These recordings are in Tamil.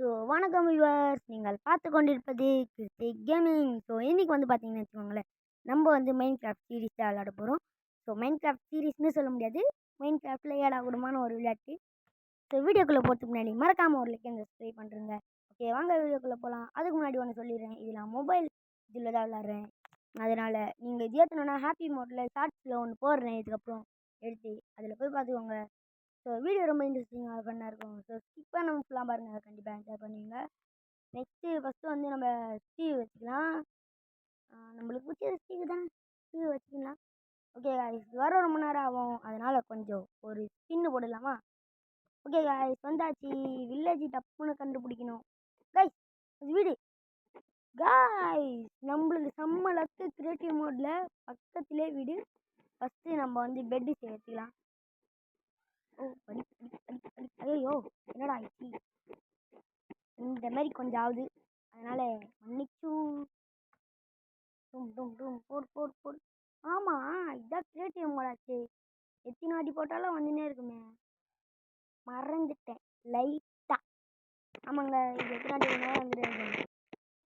வணக்கம் வியூவர்ஸ், நீங்கள் பார்த்து கொண்டிருப்பது கிருத்திக் கேமிங். இன்னைக்கு வந்து பார்த்தீங்கன்னு வச்சுக்கோங்களேன், நம்ம வந்து மைண்ட் கிராஃப்ட் சீரிஸ் தான் விளையாட போகிறோம். மைண்ட் கிராஃப்ட் சீரிஸ்னு சொல்ல முடியாது, மைண்ட் கிராஃப்டில் ஏடாகூடமான ஒரு விளையாட்டு. வீடியோக்குள்ளே போகிறதுக்கு முன்னாடி மறக்காமல் ஒரு லைக் அண்ட் சப்ஸ்கிரைப் பண்ணுறேங்க. ஓகே, வாங்க வீடியோக்குள்ளே போகலாம். அதுக்கு முன்னாடி ஒன்று சொல்லிடுறேன், இதில் மொபைல் இதில் தான் விளாட்றேன். அதனால் நீங்கள் இது ஏற்றணுன்னா ஹாப்பி மோட்டில் ஷார்ட்ஸில் ஒன்று போடுறேன், இதுக்கப்புறம் எடுத்து அதில் போய் பார்த்துக்கோங்க. வீடியோ ரொம்ப இன்ட்ரெஸ்டிங்காக ஃபன்னாக இருக்கும். ஸ்கிப் பண்ணாமல் ஃபுல்லாக பாருங்கள், கண்டிப்பாக என்ஜாய் பண்ணுவீங்க. ஃபஸ்ட்டு வந்து நம்ம ஸ்டீவ் வச்சுக்கலாம். நம்மளுக்கு பிடிச்ச ஸ்டீவ் தான், ஸ்டீவ் வச்சுக்கலாம். ஓகே காய்ஸ், வர ரொம்ப நேரம் ஆகும், அதனால் கொஞ்சம் ஒரு ஸ்பின்னு போடலாமா? ஓகே காய்ஸ், வந்தாச்சு. வில்லேஜ் டப்புன்னு கண்டுபிடிக்கணும். காய்ஸ் வீடு, காய்ஸ் நம்மளுக்கு செம்ம லக்கு. கிரியேட்டிவ் மோடில் பக்கத்திலே வீடு. ஃபஸ்ட்டு நம்ம வந்து பெட்டு சேர்த்துக்கலாம். ஓ படி படி படி படி ஐயோ என்னடா ஆயிடுச்சு? இந்த மாதிரி கொஞ்சம் ஆகுது, அதனால் மன்னிச்சு. போடு. ஆமாம், இதான் கிரியேட்டிவ் மோடாச்சு. எத்தனை வாட்டி போட்டாலும் வந்துன்னே இருக்குமே, மறந்துட்டேன் லைட்டாக. ஆமாங்க, இது எத்தனை வாட்டி வேணாலும் வந்துட்டே இருக்கும்.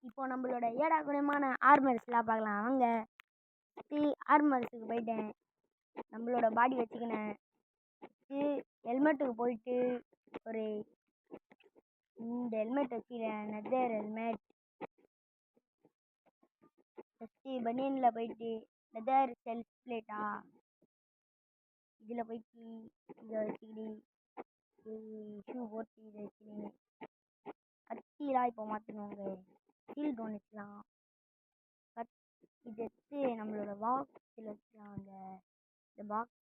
இப்போ நம்மளோட ஏடாகுடமான ஆர்மர்ஸ்லாம் பார்க்கலாம். அவங்க ஆர்மர்ஸுக்கு போயிட்டேன், நம்மளோட பாடி வச்சுக்கினேன். ஹெல்மெட்டுக்கு போயிட்டு ஒரு இந்த ஹெல்மெட் வச்சுக்கிறேன், நெதர் ஹெல்மெட். ஃபஸ்ட்டு பனியனில் போயிட்டு நெதர் செல்ஃப் பிளேட்டா, இதில் போயிட்டு இதை வச்சுக்கிட்டு ஷூ போட்டு இதை வச்சுக்கினேன். கத்திலாம் இப்போ மாற்றணுங்க, ஷீல்டு ஒன்று வச்சுக்கலாம். இதை எடுத்து நம்மளோட பாக்ஸில் வச்சுக்கலாம். இந்த பாக்ஸ்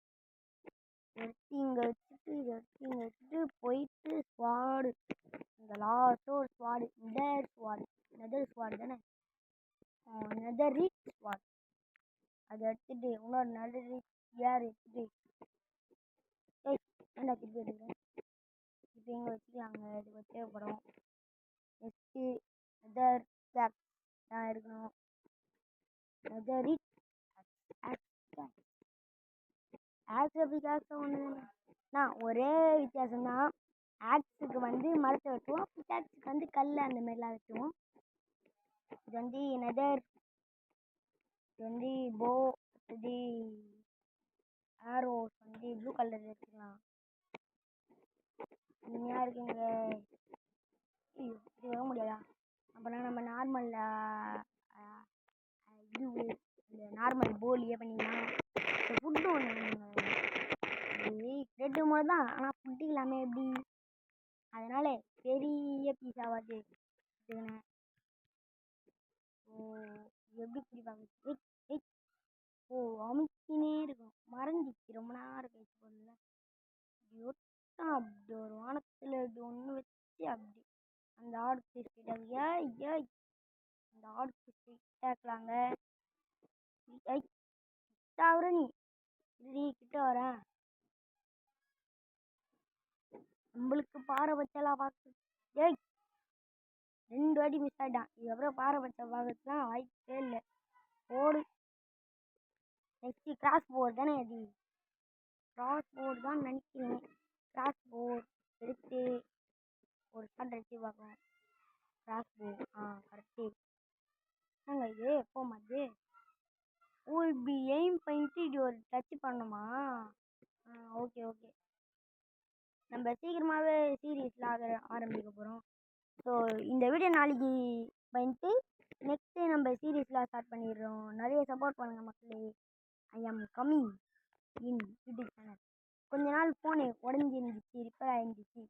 எடுத்து இங்கே வச்சுட்டு இதை எடுத்து இங்கே வச்சுட்டு போயிட்டு ஸ்வாடு, இந்த லாஸ்ட்டோ ஒரு ஸ்வாடு, நெதர் ஸ்வாடு தானே, நெதர் ரீச் ஸ்வாட். அதை எடுத்துட்டு இன்னொரு நெதர் ரீச் ஏர் எடுத்துட்டு என்ன திருப்பி எடுக்கிறேன். இப்போ இங்கே வச்சுக்கலாங்க, இதுக்கு தேவைப்படும். நெக்ஸ்ட்டு நெதர் கேப் தான் இருக்கணும். நெதர் ரீச் ஆக்ஸ் ஒன்று தான், ஒரே வித்தியாசம்தான். ஆக்ஸுக்கு வந்து மரத்தை வெட்டுவோம், பிக்காக்ஸுக்கு வந்து கல் அந்த மாதிரிலாம் வெட்டுவோம். இது வந்து நெதர், இது வந்து போ, இது ஆரோஸ் வந்து ப்ளூ கலர் எடுத்துக்கலாம். இனிமையாக இருக்குங்க. இது வர முடியாதா? அப்போனா நம்ம நார்மல் இது இந்த நார்மல் போலியே பண்ணிக்கலாம். ஃபுட்டு ஒன்று கிரியேட்டிவ் மோட் தான், ஆனால் ஃபுட்டு இல்லாமல் எப்படி? அதனால் பெரிய பீஸாவாக எடுத்துக்கினேன். எப்படி பிடிப்பாங்க? ஓ அமுக்கினே இருக்கும், மறைஞ்சிச்சு ரொம்ப நேரம் கழிச்சு போடல. இப்படி ஒட்டா அப்படி ஒரு வானத்தில் இப்படி ஒன்று வச்சு அப்படி அந்த ஆடுக்கு ஸ்ட்ரீட்டாக அந்த ஆடுக்கு ஸ்ட்ரீட்டாக்கலாங்க. வர நீ இப்படி கிட்ட வரேன், நம்மளுக்கு பாறை வச்செல்லாம் பார்க்க 2 வாட்டி மிஸ் ஆகிட்டான். இதுக்கப்புறம் பாறை வச்ச பார்க்கறதுலாம் வாய்ப்பே இல்லை. ஓடு. நெக்ஸ்ட்டு கிராஸ் போர்டு தானே, அது கிராஸ் போர்டு தான் நினைக்கிறேன். கிராஸ் போர்டு எடுத்து ஒரு ஷாட் அடிச்சு பார்க்கலாம். கிராஸ் போர்டு கரெக்டு நாங்கள். இது எப்போ மாதிரி இப்படி எய்ம் பண்ணிட்டு இது ஒரு டச் பண்ணணுமா? ஓகே நம்ம சீக்கிரமாகவே சீரீஸில் ஆரம்பிக்க போகிறோம். இந்த வீடியோ நாளைக்கு பண்ணிட்டு நெக்ஸ்ட்டு நம்ம சீரீஸ்லாம் ஸ்டார்ட் பண்ணிடுறோம். நிறைய சப்போர்ட் பண்ணுங்கள் மக்களே. ஐ ஆம் கம்மிங் இன் யூடியூப் சேனல். கொஞ்ச நாள் ஃபோனு உடஞ்சிருந்துச்சு, ரிப்பேர் ஆகிருந்துச்சு,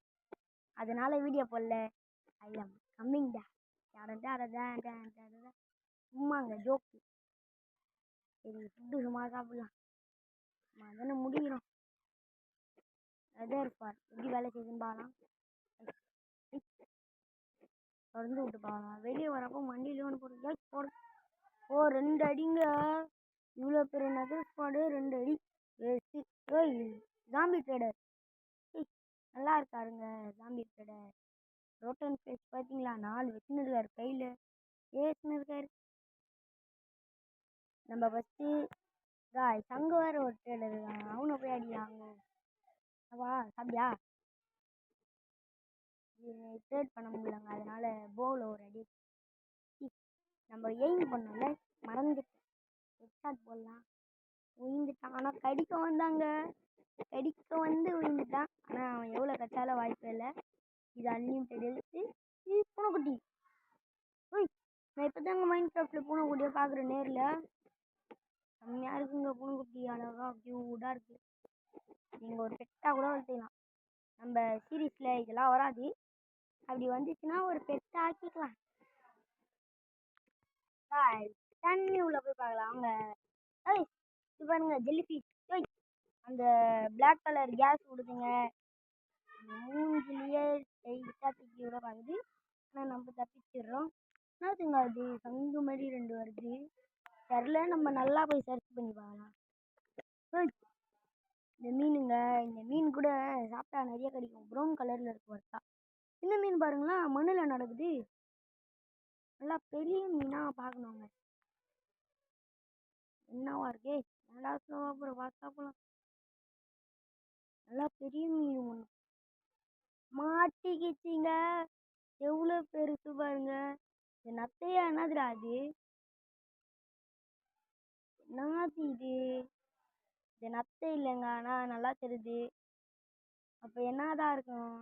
அதனால் வீடியோ போடல. ஐ ஆம் கம்மிங் டா. சும்மாங்க, ஜோக்கு. சரி, ஃபுட்டு சும்மா சாப்பிட்லாம், தானே முடிகிறோம். அதர் ஃபார் எப்படி வேலை செய்யுதுன்னு பார்க்கலாம். திறந்து விட்டு பார்க்கலாம். வெளியே வரப்போ மண்டியிலே ஒன்று போடு. 2 அடிங்க. இவ்வளோ பெரிய நெதர் ஸ்குவாடு 2 அடி வேஸ்ட்டு. ஜாம்பி ட்ரேடர் நல்லா இருக்காருங்க. ஜாம்பி ட்ரேடர் ரோட்டன் ஃபேஸ் பார்த்தீங்களா, 4 வச்சுன்னு இருக்காரு, கையில் ஏசுன்னு இருக்காரு. நம்ம ஃபஸ்ட்டு அங்கே வேறு ஒரு ட்ரேடர் இருக்காங்க, அவனை போய் அடிக்கலாங்க. அப்பா சாப்பிட்டியா? ட்ரேட் பண்ண முடியலங்க. அதனால் போவில் ஒரு அடி நம்ம எய்ம் பண்ணோம்ல, மறந்துட்டேன். ஹெட்ஷாட் போடலாம். விழுந்துட்டான். ஆனால் கடிக்க வந்தாங்க. கடிக்க வந்து விழுந்துட்டான். ஆனால் அவன் எவ்வளோ கச்சால வாய்ப்பே இல்லை. இது அன்லிமிட்டெட் எழுத்து. பூனைக்குட்டி. நான் இப்போ தாங்க மைண்ட் கிராஃப்டில் பூனைக்குட்டியை பார்க்குறேன் நேரில். செம்மையாக இருக்குங்க பூனைக்குட்டி. அழகாக க்யூட்டாக இருக்குது. நீங்கள் ஒரு பெட்டாக கூட வளர்த்துக்கலாம். நம்ம சீரீஸில் இதெல்லாம் வராது. அப்படி வந்துச்சுன்னா ஒரு பெட்டாக ஆக்கிக்கலாம். தண்ணி உள்ள போய் பார்க்கலாம். அவங்க இது பாருங்க ஜெல்லிஃபிஷ். அந்த பிளாக் கலர் கேஸ் விடுதுங்க. மூஞ்சிலேயே லைட்டாக தூக்கி விட பார்க்குது. ஆனால் நம்ம தப்பிச்சிடுறோம். என்னதுங்க அது சங்கு மாதிரி 2 வருது. தெரில, நம்ம நல்லா போய் சர்ச் பண்ணி பார்க்கலாம். இந்த மீனுங்க, இந்த மீன் கூட சாப்பிட்டா நிறைய கிடைக்கும். ப்ரௌன் கலரில் இருக்கும் வர்த்தா. இந்த மீன் பாருங்களா, மண்ணில் நடக்குது. நல்லா பெரிய மீனாக பார்க்கணுங்க. என்னவா இருக்கே, நல்லா ஸ்லோவாக போகிற பார்த்தா போகலாம். நல்லா பெரிய மீன் ஒன்று மாட்டிக்கிச்சிங்க. எவ்வளோ பெருசு பாருங்க. இந்த நத்தையா என்னதுடா அது? என்னது இது? இது நத்தை இல்லைங்க, ஆனால் நல்லா தெரியுது. அப்போ என்னதான் இருக்கும்?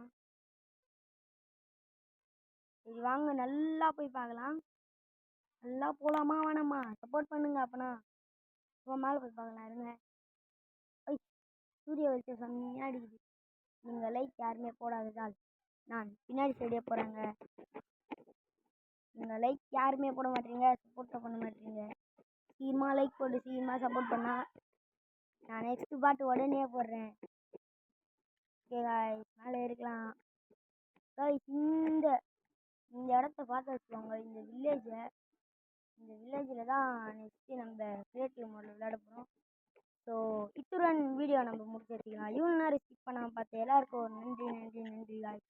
சரி வாங்க நல்லா போய் பார்க்கலாம். நல்லா போகலாமா வேணாமா? சப்போர்ட் பண்ணுங்க அப்பனா. இப்போ மேலே போய் பார்க்கலாம் இருங்க. சூரிய வெளிச்சம் செம்மையாக அடிக்குது. நீங்கள் லைக் யாருமே போடாததால் நான் பின்னாடி சைடே போகிறேங்க. நீங்கள் லைக் யாருமே போட மாட்டீங்க, சப்போர்ட்டை பண்ண மாட்டீங்க. சீக்கிரமாக லைக் போட்டு சீக்கிரமாக சப்போர்ட் பண்ணால் நான் நெக்ஸ்ட் பாட்டு உடனே போடுறேன். ஓகே காய்ஸ், மேலே இருக்கலாம் காய்ஸ். இந்த இடத்த பார்த்து வச்சுக்கோங்க. இந்த வில்லேஜில் தான் நெக்ஸ்ட்டு நம்ம கிரியேட்டிவ் மோடில் விளையாட போகிறோம். ஸோ இத்துடன் வீடியோ நம்ம முடிச்சு வச்சுக்கலாம். இவ்வளோ நேரம் ஸ்கிப் பண்ணாமல் பார்த்து எல்லாருக்கும் நன்றி காய்ஸ்.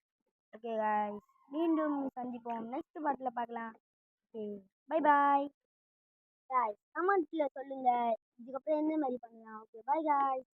ஓகே காய்ஸ், மீண்டும் சந்திப்போம். நெக்ஸ்ட் பாட்டில் பார்க்கலாம். Okay, bye bye guys. கமெண்ட்ஸில் சொல்லுங்கள் இதுக்கப்புறம் எந்த மாதிரி பண்ணலாம். Okay, by guys.